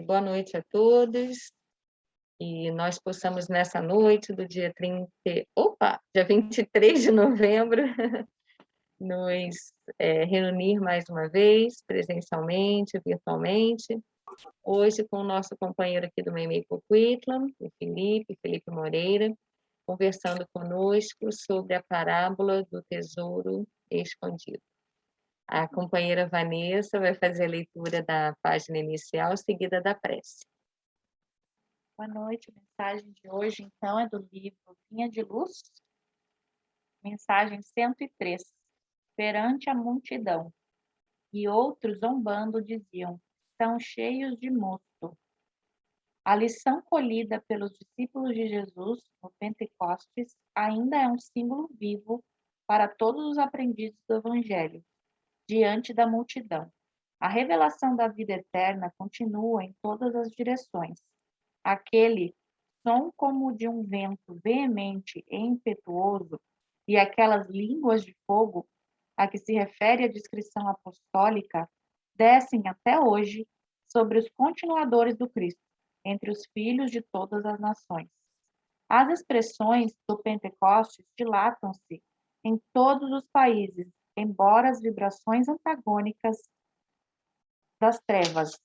Boa noite a todos, e nós possamos nessa noite do dia 23 de novembro, nos reunir mais uma vez, presencialmente, virtualmente, hoje com o nosso companheiro aqui do Meimei Coquitlam, o Felipe Moreira, conversando conosco sobre a parábola do tesouro escondido. A companheira Vanessa vai fazer a leitura da página inicial, seguida da prece. Boa noite, a mensagem de hoje, então, é do livro Vinha de Luz, mensagem 103. Perante a multidão, e outros zombando diziam, estão cheios de mosto. A lição colhida pelos discípulos de Jesus no Pentecostes ainda é um símbolo vivo para todos os aprendizes do Evangelho, diante da multidão. A revelação da vida eterna continua em todas as direções. Aquele som como de um vento veemente e impetuoso, e aquelas línguas de fogo a que se refere a descrição apostólica, descem até hoje sobre os continuadores do Cristo, entre os filhos de todas as nações. As expressões do Pentecostes dilatam-se em todos os países, embora as vibrações antagônicas das trevas.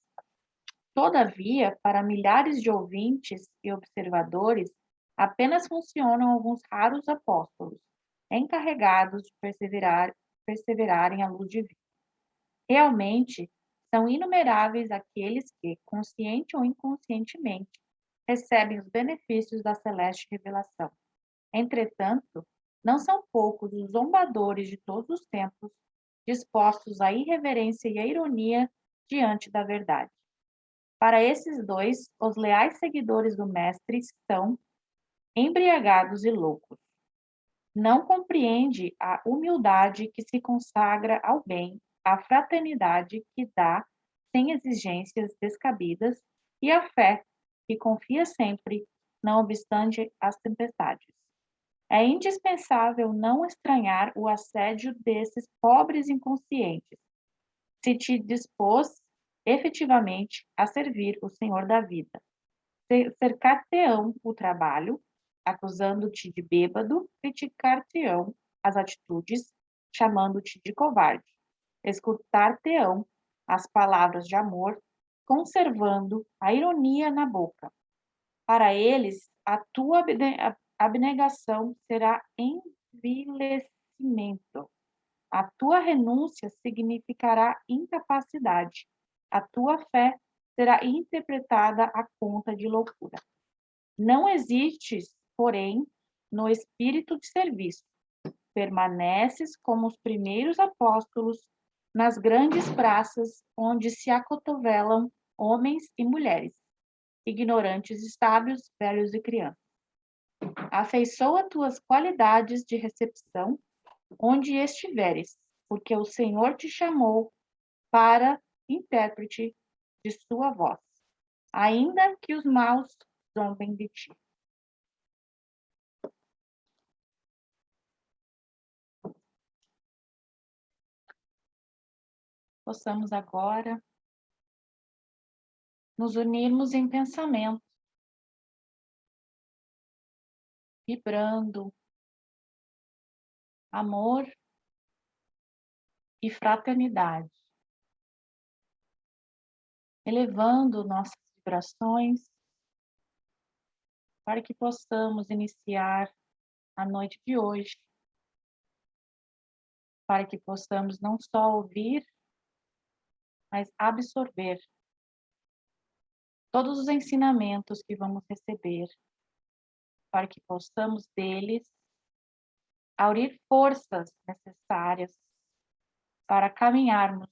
Todavia, para milhares de ouvintes e observadores, apenas funcionam alguns raros apóstolos, encarregados de perseverarem à luz divina. Realmente, são inumeráveis aqueles que, consciente ou inconscientemente, recebem os benefícios da celeste revelação. Entretanto, não são poucos os zombadores de todos os tempos, dispostos à irreverência e à ironia diante da verdade. Para esses dois, os leais seguidores do Mestre estão embriagados e loucos. Não compreende a humildade que se consagra ao bem, a fraternidade que dá sem exigências descabidas e a fé que confia sempre, não obstante as tempestades. É indispensável não estranhar o assédio desses pobres inconscientes, se te dispôs efetivamente a servir o Senhor da vida. Cercar-te-ão o trabalho, acusando-te de bêbado, criticar-te-ão as atitudes, chamando-te de covarde. Escutar-te-ão as palavras de amor, conservando a ironia na boca. Para eles, a tua abnegação será envilecimento. A tua renúncia significará incapacidade. A tua fé será interpretada à conta de loucura. Não existes, porém, no espírito de serviço. Permaneces como os primeiros apóstolos nas grandes praças onde se acotovelam homens e mulheres, ignorantes e sábios, velhos e crianças. Afeiçoa tuas qualidades de recepção onde estiveres, porque o Senhor te chamou para intérprete de sua voz, ainda que os maus zombem de ti. Possamos agora nos unirmos em pensamento, vibrando amor e fraternidade, elevando nossas vibrações para que possamos iniciar a noite de hoje, para que possamos não só ouvir, mas absorver todos os ensinamentos que vamos receber, para que possamos deles aurir forças necessárias para caminharmos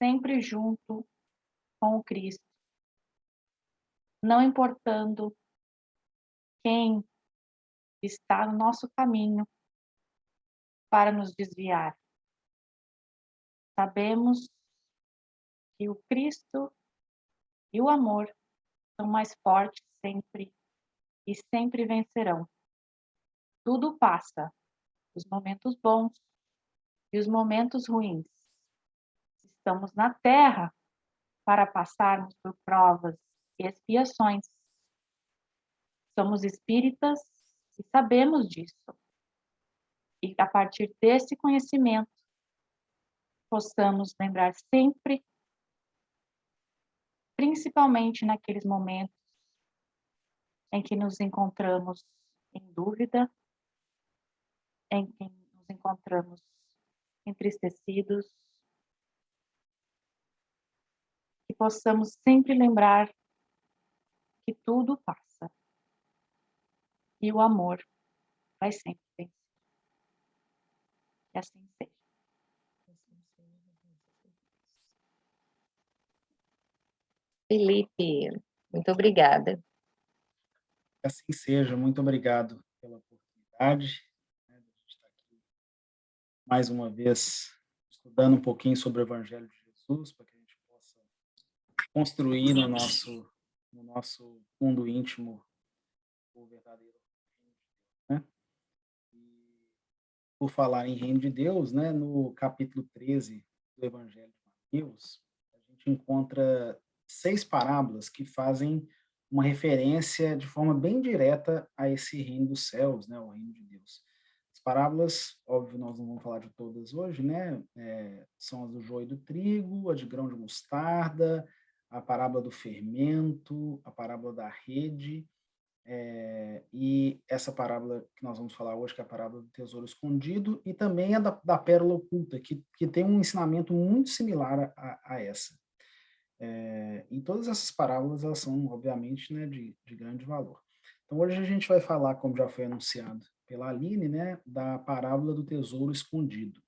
sempre junto com o Cristo, não importando quem está no nosso caminho para nos desviar. Sabemos que o Cristo e o amor são mais fortes sempre e sempre vencerão. Tudo passa, os momentos bons e os momentos ruins. Estamos na Terra para passarmos por provas e expiações. Somos espíritas e sabemos disso. E a partir desse conhecimento, possamos lembrar sempre, principalmente naqueles momentos em que nos encontramos em dúvida, em que nos encontramos entristecidos, que possamos sempre lembrar que tudo passa e o amor vai sempre vencer. Que assim seja. Felipe, muito obrigada. Que assim seja. Muito obrigado pela oportunidade, né, de a gente estar aqui mais uma vez estudando um pouquinho sobre o Evangelho de Jesus, para que a gente possa construir no nosso mundo íntimo o verdadeiro reino de Deus, né? E por falar em reino de Deus, né, no capítulo 13 do Evangelho de Mateus, a gente encontra 6 parábolas que fazem uma referência de forma bem direta a esse reino dos céus, né, o reino de Deus. As parábolas, óbvio, nós não vamos falar de todas hoje, né? São as do joio e do trigo, a de grão de mostarda, a parábola do fermento, a parábola da rede, e essa parábola que nós vamos falar hoje, que é a parábola do tesouro escondido, e também a da pérola oculta, que tem um ensinamento muito similar a essa. E todas essas parábolas, elas são, obviamente, né, de grande valor. Então, hoje a gente vai falar, como já foi anunciado pela Aline, né, da parábola do tesouro escondido.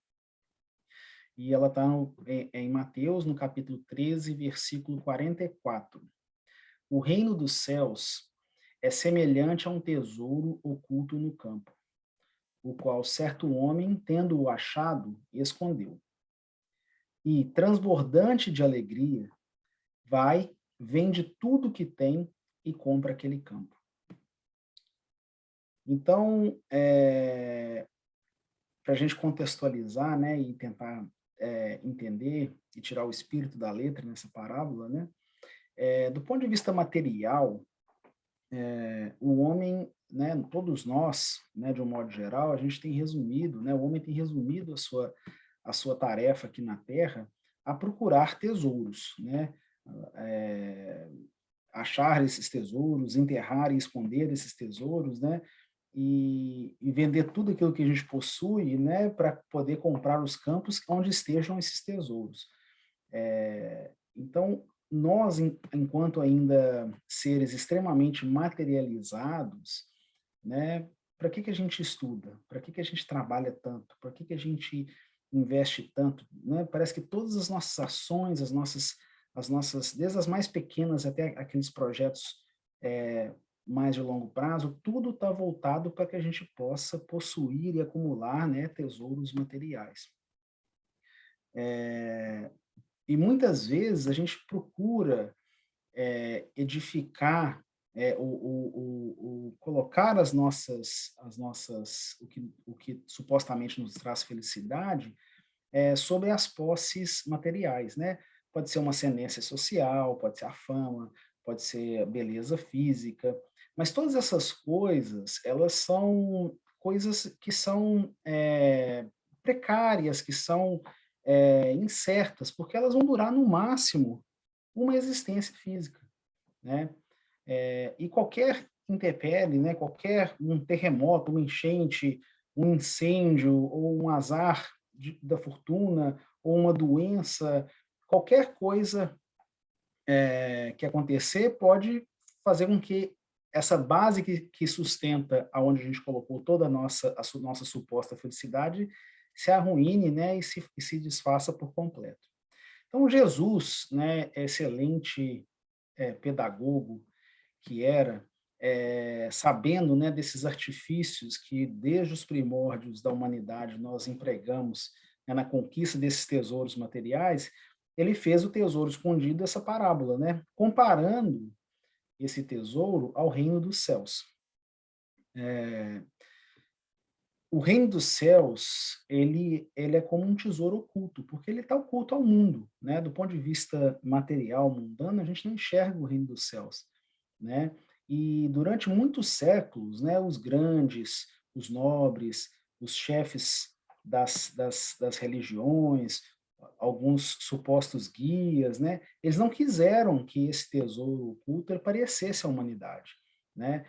E ela está em Mateus, no capítulo 13, versículo 44. O reino dos céus é semelhante a um tesouro oculto no campo, o qual certo homem, tendo-o achado, escondeu. E, transbordante de alegria, vai, vende tudo que tem e compra aquele campo. Então, para a gente contextualizar, né, e tentar entender e tirar o espírito da letra nessa parábola, né, do ponto de vista material, o homem, né, todos nós, né, de um modo geral, a gente tem resumido, né, o homem tem resumido a sua tarefa aqui na Terra a procurar tesouros, né, achar esses tesouros, enterrar e esconder esses tesouros, né, e vender tudo aquilo que a gente possui, né, para poder comprar os campos onde estejam esses tesouros. Então, nós, enquanto ainda seres extremamente materializados, né, para que a gente estuda? Para que a gente trabalha tanto? Para que a gente investe tanto? Né? Parece que todas as nossas ações, as nossas, desde as mais pequenas até aqueles projetos mais de longo prazo, tudo está voltado para que a gente possa possuir e acumular, né, tesouros materiais. E muitas vezes a gente procura edificar, colocar o que supostamente nos traz felicidade, sobre as posses materiais, né? Pode ser uma ascendência social, pode ser a fama, pode ser a beleza física, mas todas essas coisas, elas são coisas que são precárias, que são incertas, porque elas vão durar no máximo uma existência física, né? E qualquer intempérie, né, qualquer um terremoto, uma enchente, um incêndio ou um azar da fortuna ou uma doença, qualquer coisa que acontecer pode fazer com que essa base que sustenta aonde a gente colocou toda nossa suposta felicidade se arruíne, né, e se desfaça por completo. Então, Jesus, né, excelente pedagogo que era, sabendo, né, desses artifícios que desde os primórdios da humanidade nós empregamos, né, na conquista desses tesouros materiais, ele fez o tesouro escondido, essa parábola, né, comparando esse tesouro ao reino dos céus. o reino dos céus, ele é como um tesouro oculto, porque ele está oculto ao mundo, né? Do ponto de vista material, mundano, a gente não enxerga o reino dos céus, né? E durante muitos séculos, né, os grandes, os nobres, os chefes das religiões, alguns supostos guias, né, eles não quiseram que esse tesouro oculto aparecesse à humanidade, né?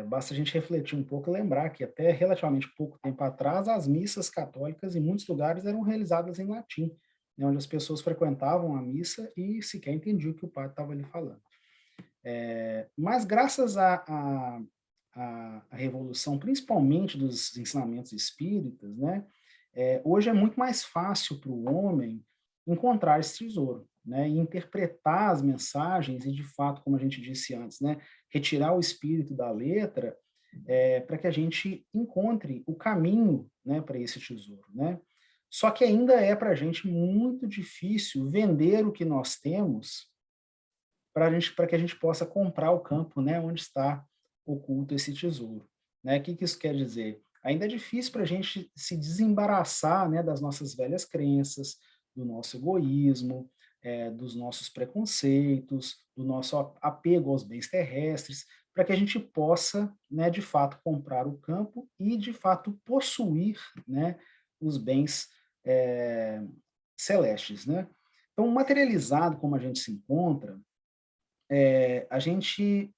Basta a gente refletir um pouco e lembrar que até relativamente pouco tempo atrás as missas católicas em muitos lugares eram realizadas em latim, né, onde as pessoas frequentavam a missa e sequer entendiam o que o padre estava ali falando. Mas graças à revolução, principalmente dos ensinamentos espíritas, né, hoje é muito mais fácil para o homem encontrar esse tesouro, né, e interpretar as mensagens e, de fato, como a gente disse antes, né, retirar o espírito da letra para que a gente encontre o caminho, né, para esse tesouro, né? Só que ainda é para a gente muito difícil vender o que nós temos para que a gente possa comprar o campo, né, onde está oculto esse tesouro, né? O que isso quer dizer? Ainda é difícil para a gente se desembaraçar, né, das nossas velhas crenças, do nosso egoísmo, dos nossos preconceitos, do nosso apego aos bens terrestres, para que a gente possa, né, de fato, comprar o campo e, de fato, possuir, né, os bens celestes, né? Então, materializado como a gente se encontra, a gente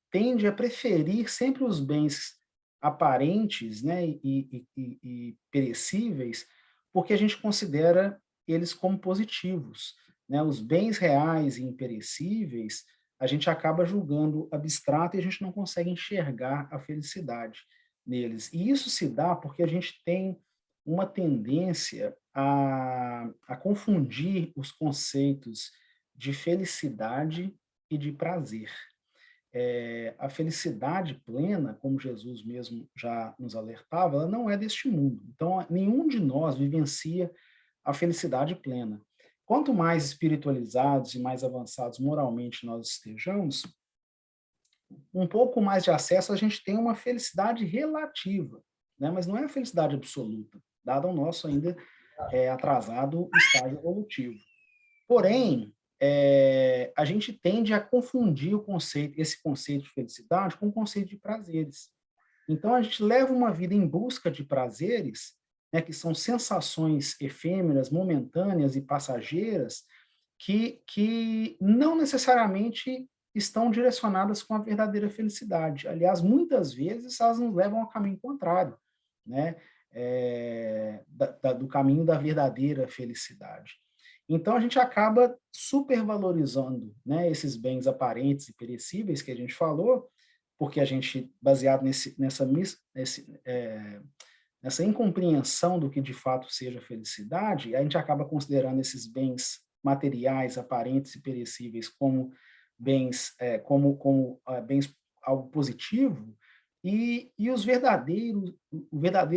tende a preferir sempre os bens aparentes, né, e perecíveis, porque a gente considera eles como positivos, né? Os bens reais e imperecíveis, a gente acaba julgando abstrato e a gente não consegue enxergar a felicidade neles. E isso se dá porque a gente tem uma tendência a confundir os conceitos de felicidade e de prazer. A felicidade plena, como Jesus mesmo já nos alertava, ela não é deste mundo. Então, nenhum de nós vivencia a felicidade plena. Quanto mais espiritualizados e mais avançados moralmente nós estejamos, um pouco mais de acesso a gente tem uma felicidade relativa, né? Mas não é a felicidade absoluta, dado o nosso ainda atrasado estágio evolutivo. Porém, a gente tende a confundir esse conceito de felicidade com o conceito de prazeres. Então, a gente leva uma vida em busca de prazeres, né, que são sensações efêmeras, momentâneas e passageiras, que não necessariamente estão direcionadas com a verdadeira felicidade. Aliás, muitas vezes elas nos levam ao caminho contrário, né, do caminho da verdadeira felicidade. Então, a gente acaba supervalorizando, né, esses bens aparentes e perecíveis que a gente falou, porque a gente, baseado nessa incompreensão do que de fato seja felicidade, a gente acaba considerando esses bens materiais, aparentes e perecíveis como bens, bens algo positivo, e o verdadeiro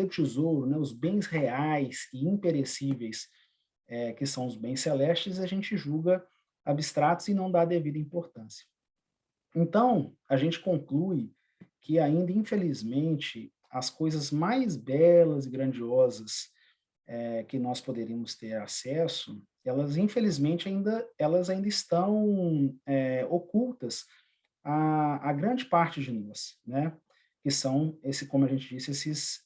tesouro, né, os bens reais e imperecíveis, que são os bens celestes, a gente julga abstratos e não dá a devida importância. Então, a gente conclui que ainda, infelizmente, as coisas mais belas e grandiosas que nós poderíamos ter acesso, elas, infelizmente, elas ainda estão ocultas a grande parte de nós, né? Que são, como a gente disse,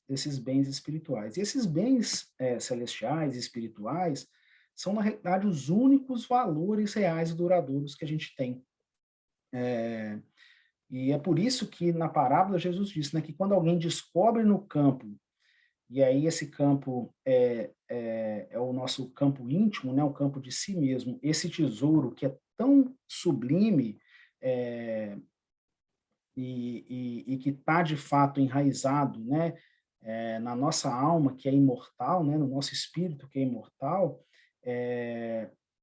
esses bens espirituais. E esses bens celestiais e espirituais são, na realidade, os únicos valores reais e duradouros que a gente tem. E é por isso que na parábola Jesus disse, né, que quando alguém descobre no campo, e aí esse campo é o nosso campo íntimo, né, o campo de si mesmo, esse tesouro que é tão sublime e que está de fato enraizado, né, na nossa alma, que é imortal, né, no nosso espírito, que é imortal,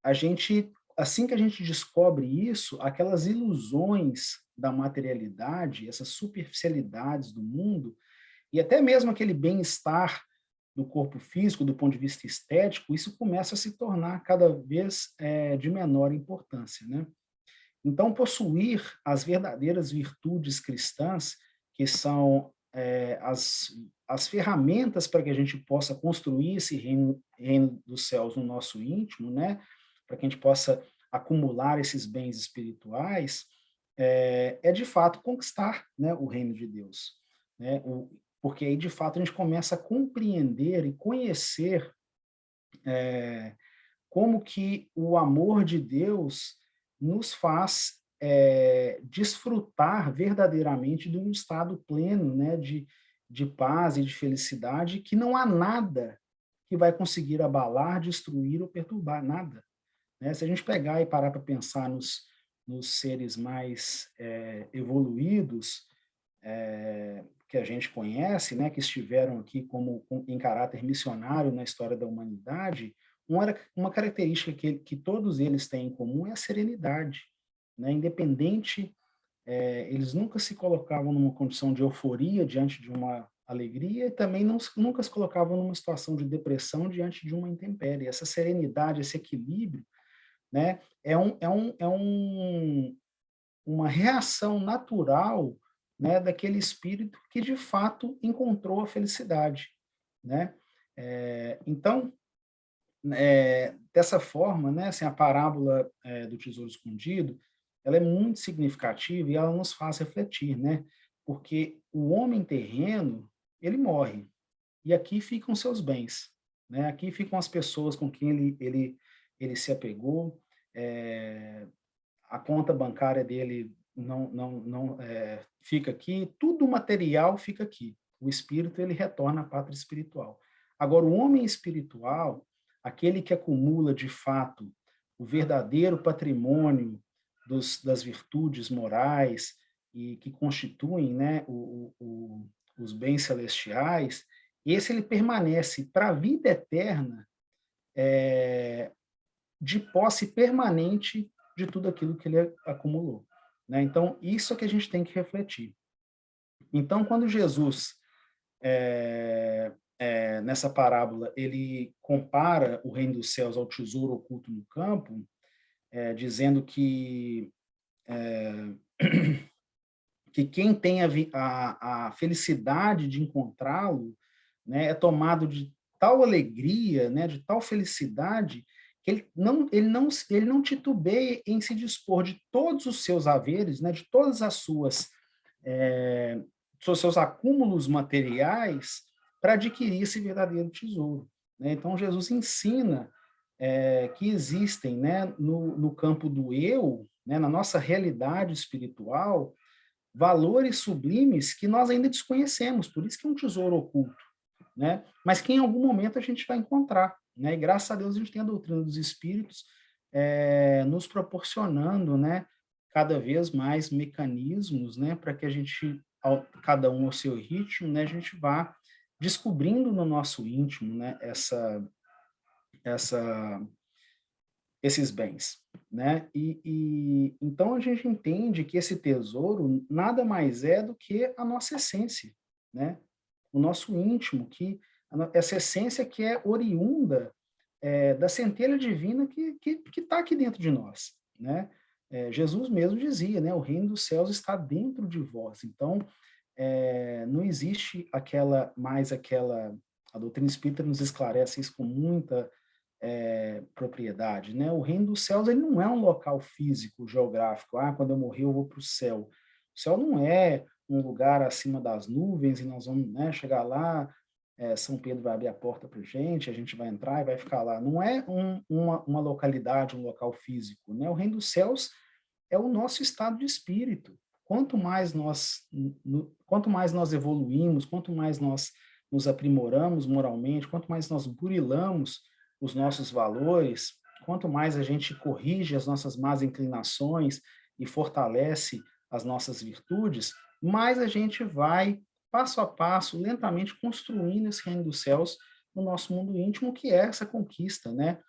a gente, assim que a gente descobre isso, aquelas ilusões da materialidade, essas superficialidades do mundo, e até mesmo aquele bem-estar do corpo físico, do ponto de vista estético, isso começa a se tornar cada vez de menor importância, né? Então, possuir as verdadeiras virtudes cristãs, que são as ferramentas para que a gente possa construir esse reino dos céus no nosso íntimo, né? Para que a gente possa acumular esses bens espirituais, é de fato conquistar, né, o reino de Deus, né? Porque aí de fato a gente começa a compreender e conhecer como que o amor de Deus nos faz desfrutar verdadeiramente de um estado pleno, né, de paz e de felicidade, que não há nada que vai conseguir abalar, destruir ou perturbar, nada. Né? Se a gente pegar e parar para pensar nos seres mais evoluídos, que a gente conhece, né, que estiveram aqui em caráter missionário na história da humanidade, uma característica que todos eles têm em comum é a serenidade. Né? Independente, eles nunca se colocavam numa condição de euforia diante de uma alegria e também nunca se colocavam numa situação de depressão diante de uma intempérie. Essa serenidade, esse equilíbrio, né, uma reação natural, né, daquele espírito que de fato encontrou a felicidade, né? Então, dessa forma, né, assim, a parábola do tesouro escondido, ela é muito significativa e ela nos faz refletir, né? Porque o homem terreno, ele morre e aqui ficam seus bens, né? Aqui ficam as pessoas com quem ele se apegou, a conta bancária dele não fica aqui, tudo material fica aqui. O espírito ele retorna à pátria espiritual. Agora, o homem espiritual, aquele que acumula de fato o verdadeiro patrimônio das virtudes morais e que constituem, né, os bens celestiais, esse ele permanece para a vida eterna de posse permanente de tudo aquilo que ele acumulou. Né? Então, isso é que a gente tem que refletir. Então, quando Jesus, nessa parábola, ele compara o reino dos céus ao tesouro oculto no campo, dizendo que quem tem a felicidade de encontrá-lo, né, é tomado de tal alegria, né, de tal felicidade, que ele não titubeia em se dispor de todos os seus haveres, né, de todas as seus acúmulos materiais para adquirir esse verdadeiro tesouro. Né? Então, Jesus ensina que existem, né, no campo do eu, né, na nossa realidade espiritual, valores sublimes que nós ainda desconhecemos, por isso que é um tesouro oculto, né? Mas que em algum momento a gente vai encontrar, né? E graças a Deus a gente tem a doutrina dos espíritos nos proporcionando, né, cada vez mais mecanismos, né, para que a gente, cada um ao seu ritmo, né, a gente vá descobrindo no nosso íntimo, né, essa esses bens, né? Então a gente entende que esse tesouro nada mais é do que a nossa essência, né? O nosso íntimo, essa essência que é oriunda da centelha divina que está aqui dentro de nós, né? Jesus mesmo dizia, né? O reino dos céus está dentro de vós. Então não existe a doutrina espírita nos esclarece isso com muita propriedade, né? O reino dos céus ele não é um local físico, geográfico. Quando eu morrer eu vou para o céu. O céu não é um lugar acima das nuvens e nós vamos, né, chegar lá, São Pedro vai abrir a porta para a gente vai entrar e vai ficar lá. Não é uma localidade, um local físico, né? O reino dos céus é o nosso estado de espírito. Quanto mais nós evoluímos, quanto mais nós nos aprimoramos moralmente, quanto mais nós burilamos os nossos valores, quanto mais a gente corrige as nossas más inclinações e fortalece as nossas virtudes, mais a gente vai, passo a passo, lentamente construindo esse reino dos céus no nosso mundo íntimo, que é essa conquista, né?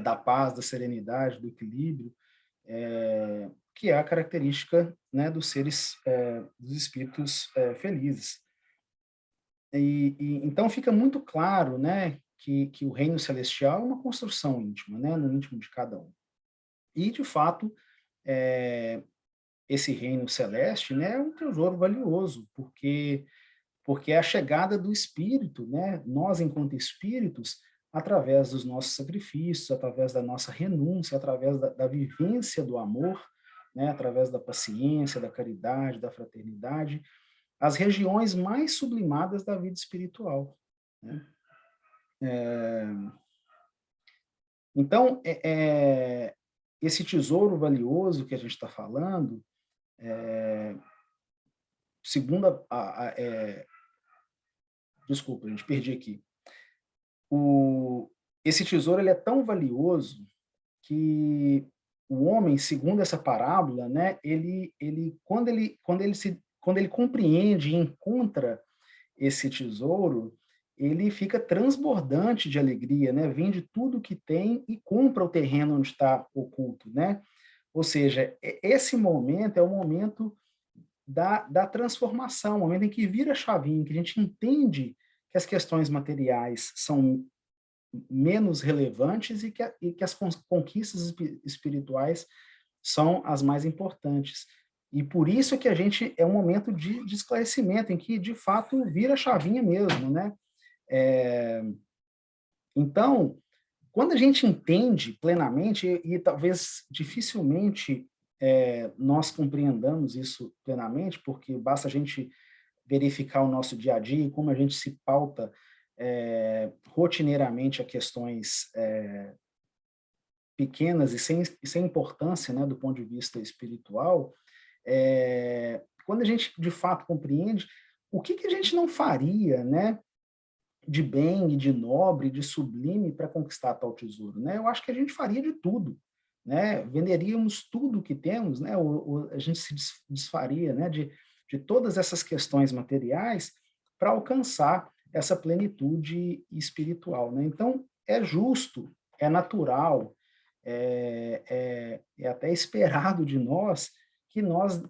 Da paz, da serenidade, do equilíbrio, que é a característica, né, dos seres, dos espíritos felizes. Então fica muito claro, né, que o reino celestial é uma construção íntima, né, no íntimo de cada um. E, de fato, esse reino celeste, né, é um tesouro valioso, porque porque é a chegada do Espírito, né? Nós, enquanto espíritos, através dos nossos sacrifícios, através da nossa renúncia, através da vivência do amor, né? Através da paciência, da caridade, da fraternidade, as regiões mais sublimadas da vida espiritual, né? Então, esse tesouro valioso que a gente está falando, segundo desculpa, gente, perdi aqui. Esse tesouro ele é tão valioso que o homem, segundo essa parábola, né, quando ele compreende e encontra esse tesouro, ele fica transbordante de alegria, né? Vende tudo que tem e compra o terreno onde está oculto, né? Ou seja, esse momento é o momento da transformação, o momento em que vira a chavinha, que a gente entende que as questões materiais são menos relevantes e que as conquistas espirituais são as mais importantes. E por isso que a gente é um momento de esclarecimento, em que, de fato, vira a chavinha mesmo, né? Então, quando a gente entende plenamente, e talvez dificilmente nós compreendamos isso plenamente, porque basta a gente verificar o nosso dia a dia e como a gente se pauta rotineiramente a questões pequenas e sem importância, né, do ponto de vista espiritual, quando a gente de fato compreende, o que a gente não faria, né, de bem e de nobre, de sublime para conquistar tal tesouro, né? Eu acho que a gente faria de tudo, né? Venderíamos tudo que temos, né? A gente se desfaria, né, de todas essas questões materiais para alcançar essa plenitude espiritual, né? Então, é justo, é natural, é até esperado de nós que nós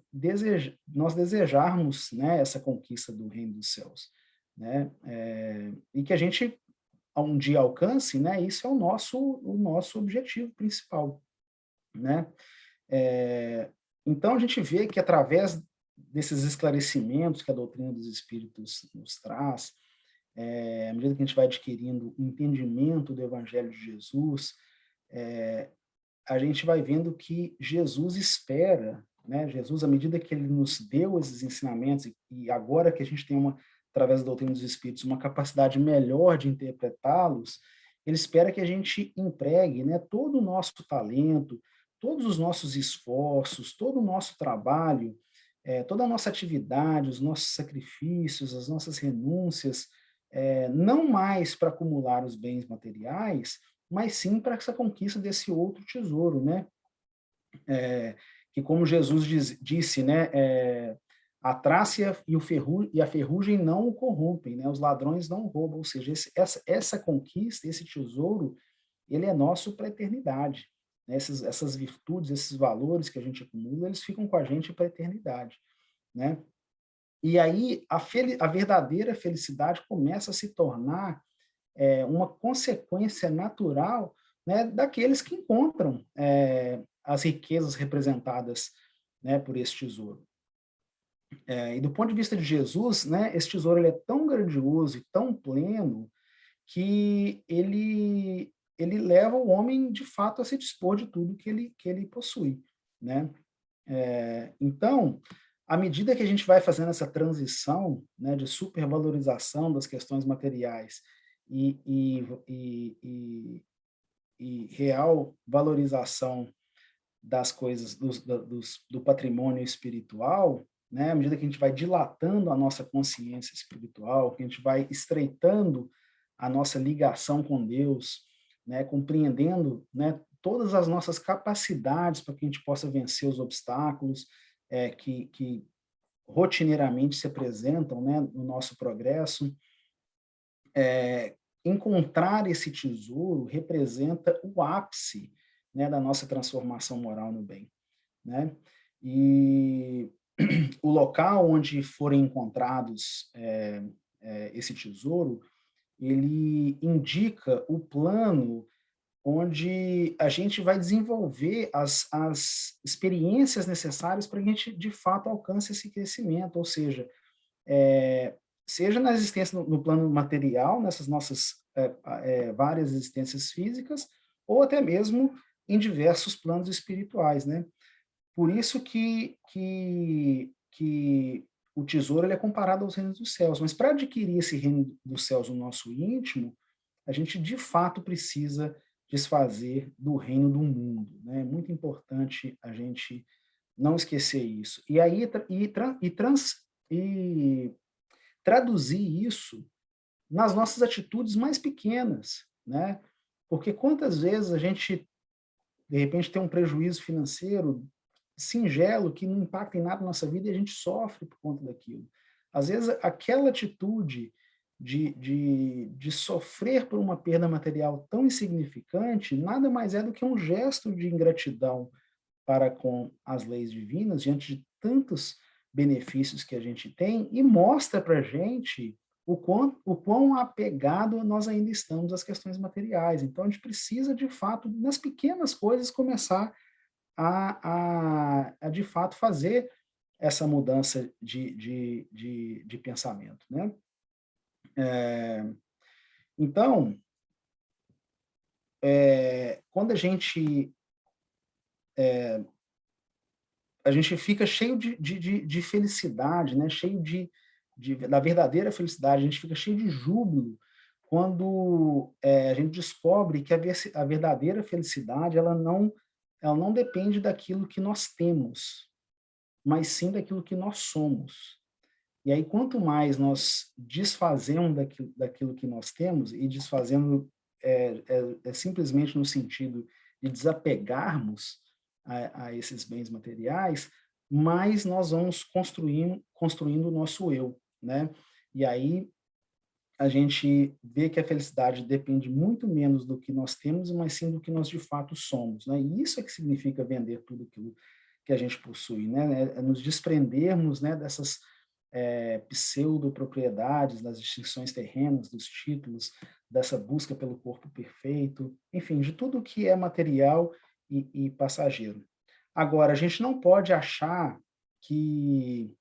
desejarmos, né, essa conquista do reino dos céus, né? E que a gente um dia alcance, né? Isso é o nosso objetivo principal, né? Então a gente vê que através desses esclarecimentos que a doutrina dos espíritos nos traz, à medida que a gente vai adquirindo o entendimento do Evangelho de Jesus, a gente vai vendo que Jesus espera, né? Jesus, à medida que ele nos deu esses ensinamentos, e agora que a gente tem através da doutrina dos espíritos, uma capacidade melhor de interpretá-los, ele espera que a gente empregue, né, todo o nosso talento, todos os nossos esforços, todo o nosso trabalho, toda a nossa atividade, os nossos sacrifícios, as nossas renúncias, não mais para acumular os bens materiais, mas sim para essa conquista desse outro tesouro, né? Que como Jesus disse, né, a traça e a ferrugem não o corrompem, né? Os ladrões não roubam, ou seja, essa conquista, esse tesouro, ele é nosso para a eternidade, né? Essas virtudes, esses valores que a gente acumula, eles ficam com a gente para a eternidade, né? E aí a verdadeira felicidade começa a se tornar uma consequência natural, né, daqueles que encontram as riquezas representadas, né, por esse tesouro. E do ponto de vista de Jesus, né, esse tesouro ele é tão grandioso e tão pleno que ele leva o homem, de fato, a se dispor de tudo que ele possui, né? Então, à medida que a gente vai fazendo essa transição, né, de supervalorização das questões materiais e real valorização das coisas, do patrimônio espiritual, né, à medida que a gente vai dilatando a nossa consciência espiritual, que a gente vai estreitando a nossa ligação com Deus, né, compreendendo, né, todas as nossas capacidades para que a gente possa vencer os obstáculos que rotineiramente se apresentam, né, no nosso progresso. Encontrar esse tesouro representa o ápice, né, da nossa transformação moral no bem, né? E o local onde forem encontrados esse tesouro, ele indica o plano onde a gente vai desenvolver as experiências necessárias para que a gente, de fato, alcance esse crescimento, ou seja, seja na existência no plano material, nessas nossas várias existências físicas, ou até mesmo em diversos planos espirituais, né? Por isso que o tesouro ele é comparado aos reinos dos céus. Mas para adquirir esse reino dos céus no nosso íntimo, a gente de fato precisa desfazer do reino do mundo, né? É muito importante a gente não esquecer isso. E aí e traduzir isso nas nossas atitudes mais pequenas, né? Porque quantas vezes a gente de repente tem um prejuízo financeiro singelo que não impacta em nada na nossa vida e a gente sofre por conta daquilo. Às vezes, aquela atitude de sofrer por uma perda material tão insignificante nada mais é do que um gesto de ingratidão para com as leis divinas, diante de tantos benefícios que a gente tem, e mostra para a gente o quão apegado nós ainda estamos às questões materiais. Então, a gente precisa, de fato, nas pequenas coisas, começar a de fato, fazer essa mudança de pensamento, né? Então, quando a gente fica cheio de felicidade, né? Cheio da verdadeira felicidade, a gente fica cheio de júbilo quando a gente descobre que a verdadeira felicidade ela não depende daquilo que nós temos, mas sim daquilo que nós somos. E aí, quanto mais nós desfazemos daquilo que nós temos, e desfazendo simplesmente no sentido de desapegarmos a esses bens materiais, mais nós vamos construindo o nosso eu, né? E aí a gente vê que a felicidade depende muito menos do que nós temos, mas sim do que nós de fato somos, né? E isso é que significa vender tudo aquilo que a gente possui, né? É nos desprendermos, né, dessas pseudo-propriedades, das distinções terrenas, dos títulos, dessa busca pelo corpo perfeito, enfim, de tudo que é material e passageiro. Agora, a gente não pode achar que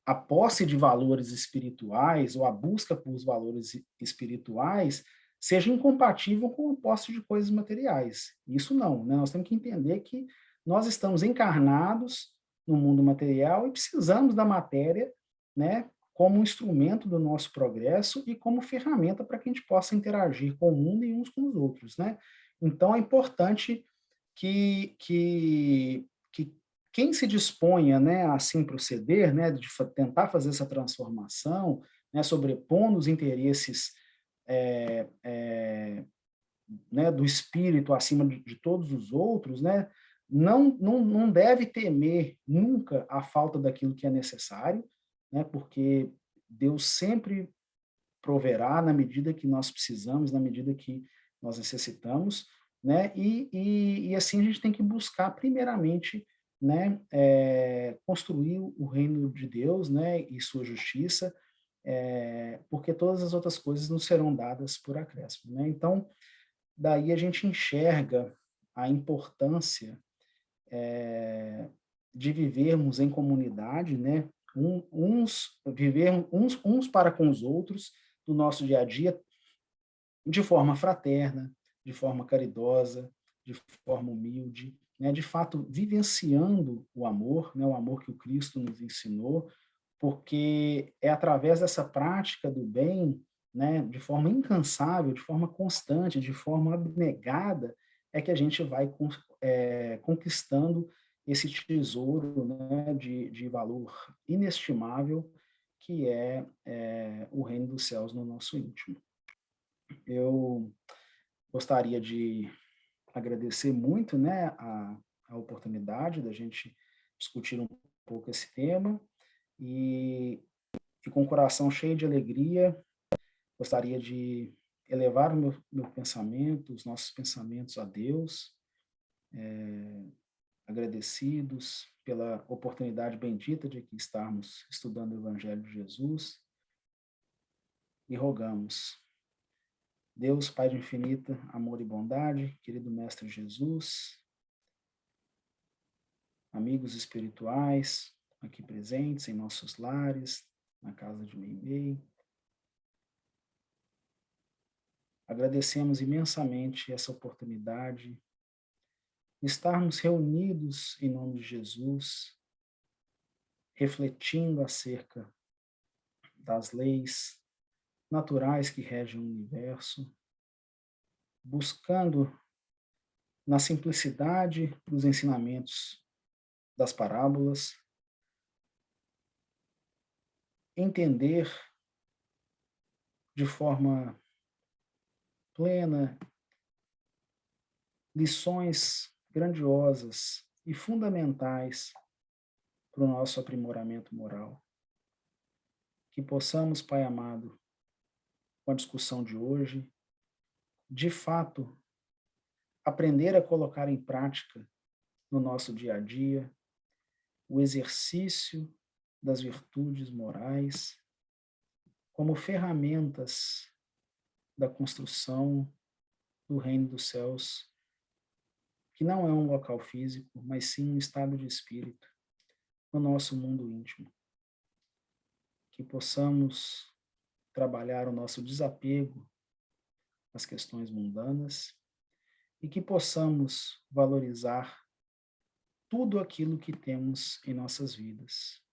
a posse de valores espirituais ou a busca por valores espirituais seja incompatível com a posse de coisas materiais. Isso não, né? Nós temos que entender que nós estamos encarnados no mundo material e precisamos da matéria, né, como um instrumento do nosso progresso e como ferramenta para que a gente possa interagir com o mundo e uns com os outros, né? Então é importante que quem se disponha, né, a assim proceder, né, de tentar fazer essa transformação, né, sobrepondo os interesses é, é, né, do espírito acima de todos os outros, né, não deve temer nunca a falta daquilo que é necessário, né, porque Deus sempre proverá na medida que nós precisamos, na medida que nós necessitamos, né, e assim a gente tem que buscar primeiramente, né, construir o reino de Deus, né, e sua justiça, porque todas as outras coisas nos serão dadas por acréscimo, né? Então, daí a gente enxerga a importância de vivermos em comunidade, né? Viver uns para com os outros no nosso dia a dia, de forma fraterna, de forma caridosa, de forma humilde, né? De fato, vivenciando o amor, né? O amor que o Cristo nos ensinou, porque é através dessa prática do bem, né, de forma incansável, de forma constante, de forma abnegada, é que a gente vai conquistando esse tesouro, né, de valor inestimável, que é o reino dos céus no nosso íntimo. Eu gostaria de agradecer muito, né, a oportunidade da gente discutir um pouco esse tema, e com o coração cheio de alegria, gostaria de elevar o meu pensamento, os nossos pensamentos a Deus, agradecidos pela oportunidade bendita de aqui estarmos estudando o Evangelho de Jesus, e rogamos: Deus, Pai de infinita amor e bondade, querido Mestre Jesus, amigos espirituais aqui presentes em nossos lares, na casa de Meimei, agradecemos imensamente essa oportunidade de estarmos reunidos em nome de Jesus, refletindo acerca das leis naturais que regem o universo, buscando na simplicidade dos ensinamentos das parábolas, entender de forma plena lições grandiosas e fundamentais para o nosso aprimoramento moral. Que possamos, Pai amado, com a discussão de hoje, de fato, aprender a colocar em prática no nosso dia a dia o exercício das virtudes morais como ferramentas da construção do reino dos céus, que não é um local físico, mas sim um estado de espírito no nosso mundo íntimo. Que possamos trabalhar o nosso desapego às questões mundanas e que possamos valorizar tudo aquilo que temos em nossas vidas,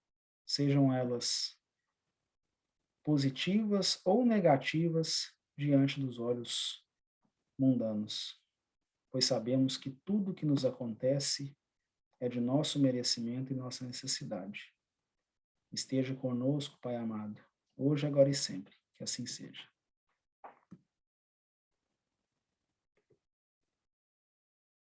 sejam elas positivas ou negativas diante dos olhos mundanos, pois sabemos que tudo que nos acontece é de nosso merecimento e nossa necessidade. Esteja conosco, Pai amado, hoje, agora e sempre, que assim seja.